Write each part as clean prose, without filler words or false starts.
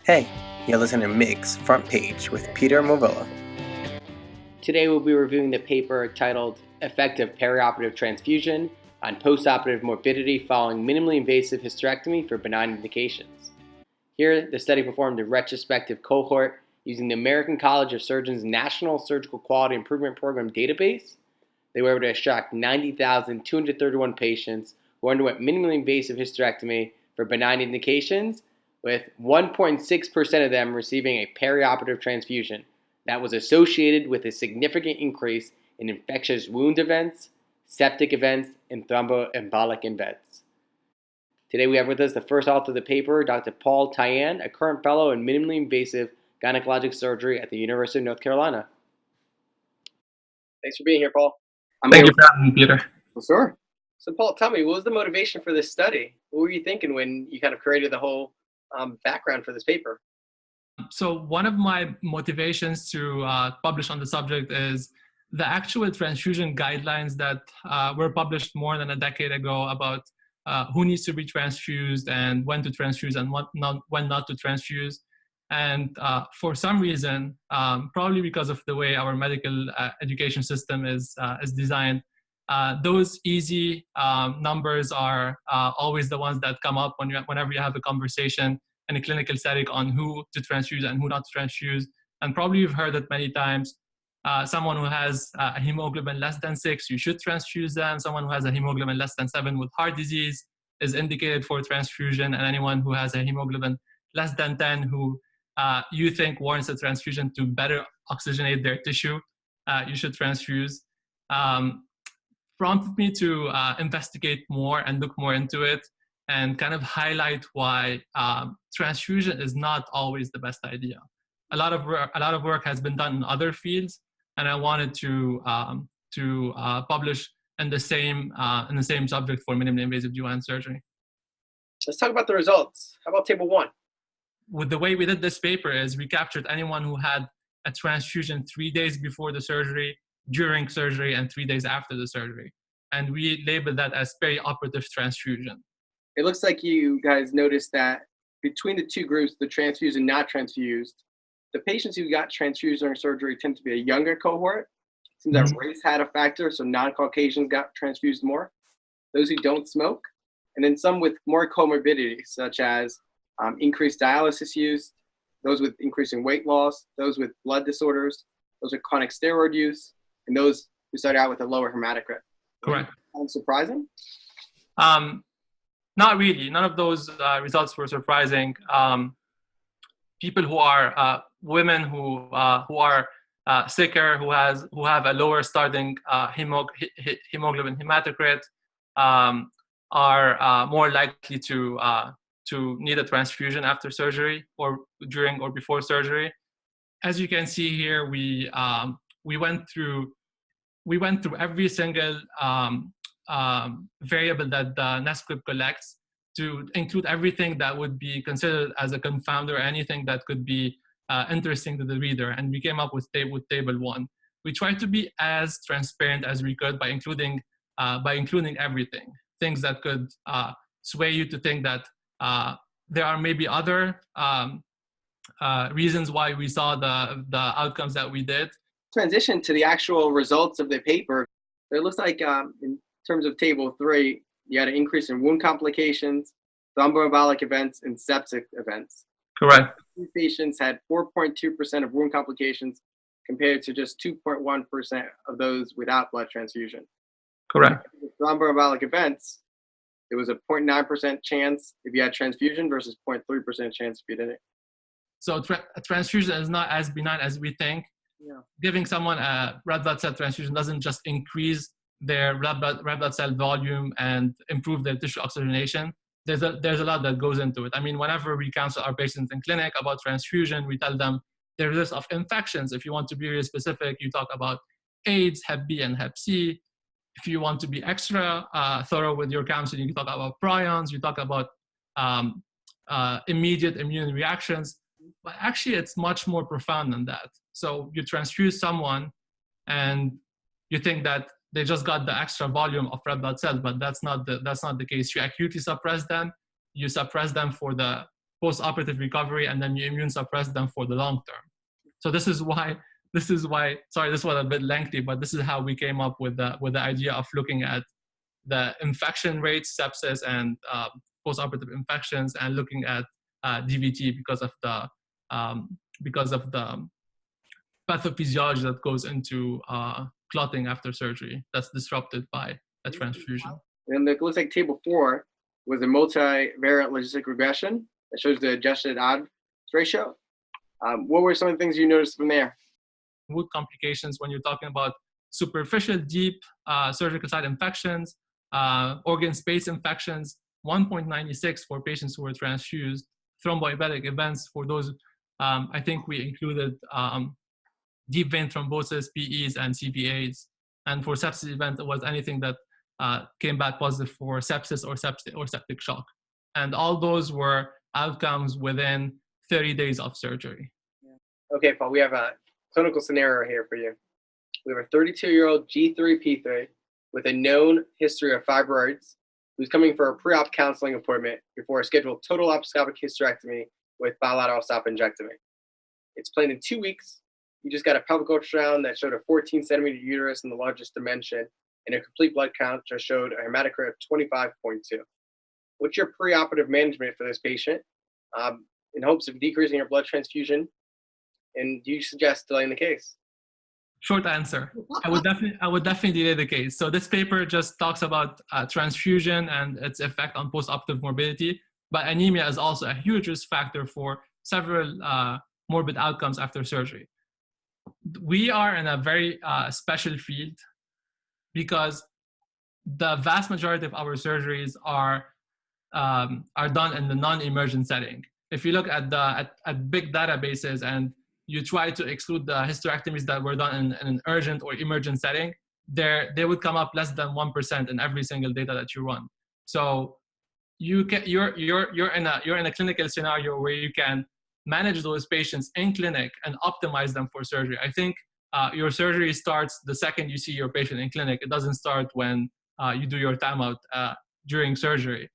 Hey, you're listening to MIG's Front Page with Peter Movilla. Today we'll be reviewing the paper titled Effective Perioperative Transfusion on Postoperative Morbidity Following Minimally Invasive Hysterectomy for Benign Indications. Here, the study performed a retrospective cohort using the American College of Surgeons National Surgical Quality Improvement Program database. They were able to extract 90,231 patients who underwent minimally invasive hysterectomy for benign indications, with 1.6% of them receiving a perioperative transfusion that was associated with a significant increase in infectious wound events, septic events, and thromboembolic events. Today we have with us the first author of the paper, Dr. Paul Tyan, a current fellow in minimally invasive gynecologic surgery at the University of North Carolina. Thanks for being here, Paul. Thank you for having me, Peter. Well, sure. So, Paul, tell me, what was the motivation for this study? What were you thinking when you kind of created the whole background for this paper? So one of my motivations to publish on the subject is the actual transfusion guidelines that were published more than a decade ago about who needs to be transfused and when to transfuse and when not to transfuse. And for some reason, probably because of the way our medical education system is designed, those easy numbers are always the ones that come up whenever you have a conversation in a clinical setting on who to transfuse and who not to transfuse. And probably you've heard it many times. Someone who has a hemoglobin less than 6, you should transfuse them. Someone who has a hemoglobin less than 7 with heart disease is indicated for transfusion. And anyone who has a hemoglobin less than 10 who you think warrants a transfusion to better oxygenate their tissue, you should transfuse. Prompted me to investigate more and look more into it and kind of highlight why transfusion is not always the best idea. A lot of work has been done in other fields, and I wanted to publish in the same subject for minimally invasive GYN surgery. Let's talk about the results. How about table 1? With the way we did this paper is we captured anyone who had a transfusion 3 days before the surgery, during surgery, and 3 days after the surgery. And we labeled that as perioperative transfusion. It looks like you guys noticed that between the two groups, the transfused and not transfused, the patients who got transfused during surgery tend to be a younger cohort. It seems that race had a factor, so non-Caucasians got transfused more. Those who don't smoke, and then some with more comorbidities, such as increased dialysis use, those with increasing weight loss, those with blood disorders, those with chronic steroid use, and those who started out with a lower hematocrit. Correct. Surprising? Not really. None of those results were surprising. People who are women who are sicker, who have a lower starting hemoglobin hematocrit, are more likely to need a transfusion after surgery or during or before surgery. As you can see here, we went through every single variable that the NSQIP collects to include everything that would be considered as a confounder, anything that could be interesting to the reader. And we came up with table 1. We tried to be as transparent as we could by including everything, things that could sway you to think that there are maybe other reasons why we saw the outcomes that we did. Transition to the actual results of the paper. It looks like in terms of table 3, you had an increase in wound complications, thromboembolic events, and septic events. Correct. These patients had 4.2% of wound complications compared to just 2.1% of those without blood transfusion. Correct. With thromboembolic events, it was a 0.9% chance if you had transfusion versus 0.3% chance if you didn't. So a transfusion is not as benign as we think. Yeah. Giving someone a red blood cell transfusion doesn't just increase their red blood cell volume and improve their tissue oxygenation. There's a lot that goes into it. I mean, whenever we counsel our patients in clinic about transfusion, we tell them the risk of infections. If you want to be really specific, you talk about AIDS, Hep B, and Hep C. If you want to be extra thorough with your counseling, you talk about prions, you talk about immediate immune reactions. But actually, it's much more profound than that. So you transfuse someone and you think that they just got the extra volume of red blood cells, but that's not the case. You acutely suppress them. You suppress them for the post-operative recovery, and then you immune suppress them for the long term. So this is why, sorry, this was a bit lengthy, but this is how we came up with the idea of looking at the infection rates, sepsis, and post-operative infections, and looking at DVT because of the pathophysiology that goes into clotting after surgery that's disrupted by a transfusion. And it looks like table 4 was a multivariate logistic regression that shows the adjusted odds ratio. What were some of the things you noticed from there? Wound complications when you're talking about superficial, deep surgical site infections, organ space infections, 1.96 for patients who were transfused. Thromboembolic events for those, I think we included deep vein thrombosis, PEs, and CVAs. And for sepsis event, it was anything that came back positive for sepsis or septic shock. And all those were outcomes within 30 days of surgery. Okay, Paul, we have a clinical scenario here for you. We have a 32-year-old G3P3 with a known history of fibroids who's coming for a pre-op counseling appointment before a scheduled total laparoscopic hysterectomy with bilateral salpingectomy. It's planned in 2 weeks. You just got a pelvic ultrasound that showed a 14-centimeter uterus in the largest dimension, and a complete blood count just showed a hematocrit of 25.2. What's your preoperative management for this patient in hopes of decreasing your blood transfusion? And do you suggest delaying the case? Short answer, I would definitely delay the case. So this paper just talks about transfusion and its effect on post-operative morbidity, but anemia is also a huge risk factor for several morbid outcomes after surgery. We are in a very special field because the vast majority of our surgeries are done in the non-emergent setting. If you look at big databases and you try to exclude the hysterectomies that were done in an urgent or emergent setting, they would come up less than 1% in every single data that you run. So you're in a clinical scenario where you can manage those patients in clinic and optimize them for surgery. I think your surgery starts the second you see your patient in clinic. It doesn't start when you do your timeout during surgery.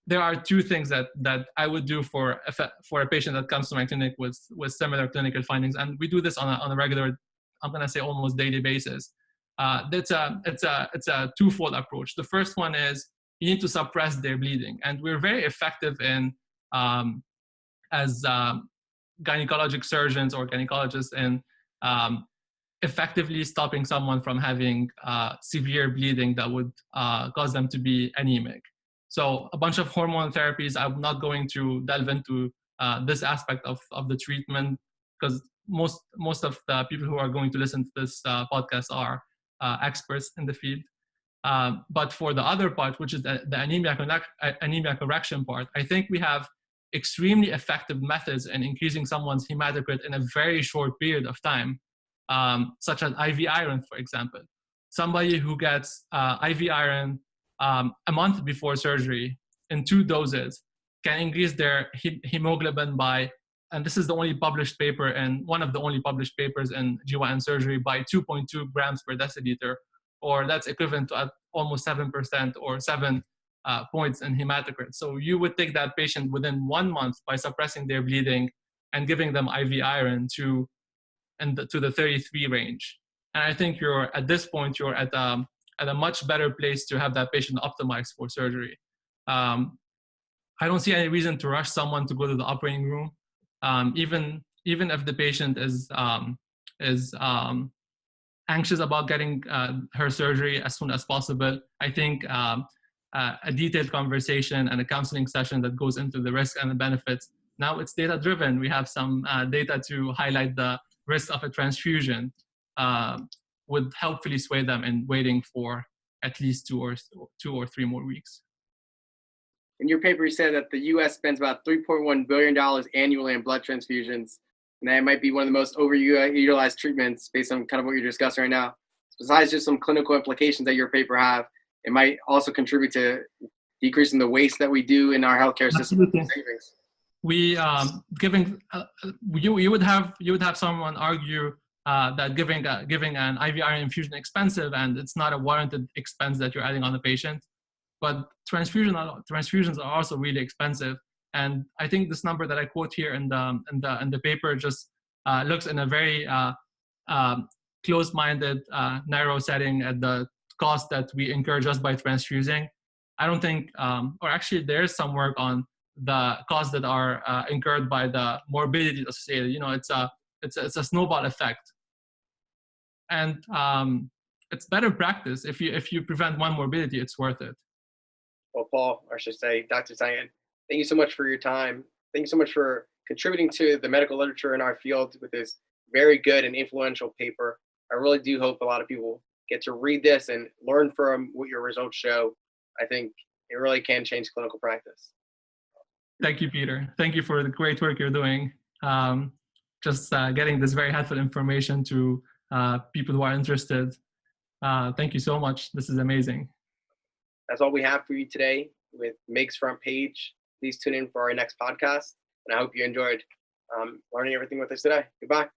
There are two things that I would do for a patient that comes to my clinic with similar clinical findings, and we do this on a regular, I'm going to say almost daily basis. It's a twofold approach. The first one is you need to suppress their bleeding, and we're very effective in as gynecologic surgeons or gynecologists in effectively stopping someone from having severe bleeding that would cause them to be anemic. So a bunch of hormone therapies, I'm not going to delve into this aspect of the treatment because most of the people who are going to listen to this podcast are experts in the field. But for the other part, which is the anemia correction part, I think we have extremely effective methods in increasing someone's hematocrit in a very short period of time, such as IV iron, for example. Somebody who gets IV iron a month before surgery in 2 doses can increase their hemoglobin by, and this is the only published paper and one of the only published papers in GYN surgery, by 2.2 grams per deciliter, or that's equivalent to almost 7% or 7 points in hematocrit. So you would take that patient within 1 month by suppressing their bleeding and giving them IV iron to the 33 range. And I think at this point, you're at a much better place to have that patient optimized for surgery. I don't see any reason to rush someone to go to the operating room, even if the patient is anxious about getting her surgery as soon as possible. I think a detailed conversation and a counseling session that goes into the risk and the benefits. Now it's data driven. We have some data to highlight the risk of a transfusion. Would helpfully sway them in waiting for at least 2 or 3 more weeks. In your paper, you said that the U.S. spends about $3.1 billion annually on blood transfusions, and that might be one of the most overutilized treatments based on kind of what you're discussing right now. Besides just some clinical implications that your paper have, it might also contribute to decreasing the waste that we do in our healthcare system. Savings. You would have someone argue that giving an IV iron infusion expensive, and it's not a warranted expense that you're adding on the patient. But transfusions are also really expensive. And I think this number that I quote here in the paper just looks in a very close-minded, narrow setting at the cost that we incur just by transfusing. I don't think, or actually there's some work on the costs that are incurred by the morbidity associated. It's a snowball effect, and it's better practice. If you prevent one morbidity, it's worth it. Well, Paul, or I should say, Dr. Tyan, thank you so much for your time. Thank you so much for contributing to the medical literature in our field with this very good and influential paper. I really do hope a lot of people get to read this and learn from what your results show. I think it really can change clinical practice. Thank you, Peter. Thank you for the great work you're doing. Just getting this very helpful information to people who are interested. Thank you so much. This is amazing. That's all we have for you today with MIG's Front Page. Please tune in for our next podcast. And I hope you enjoyed learning everything with us today. Goodbye.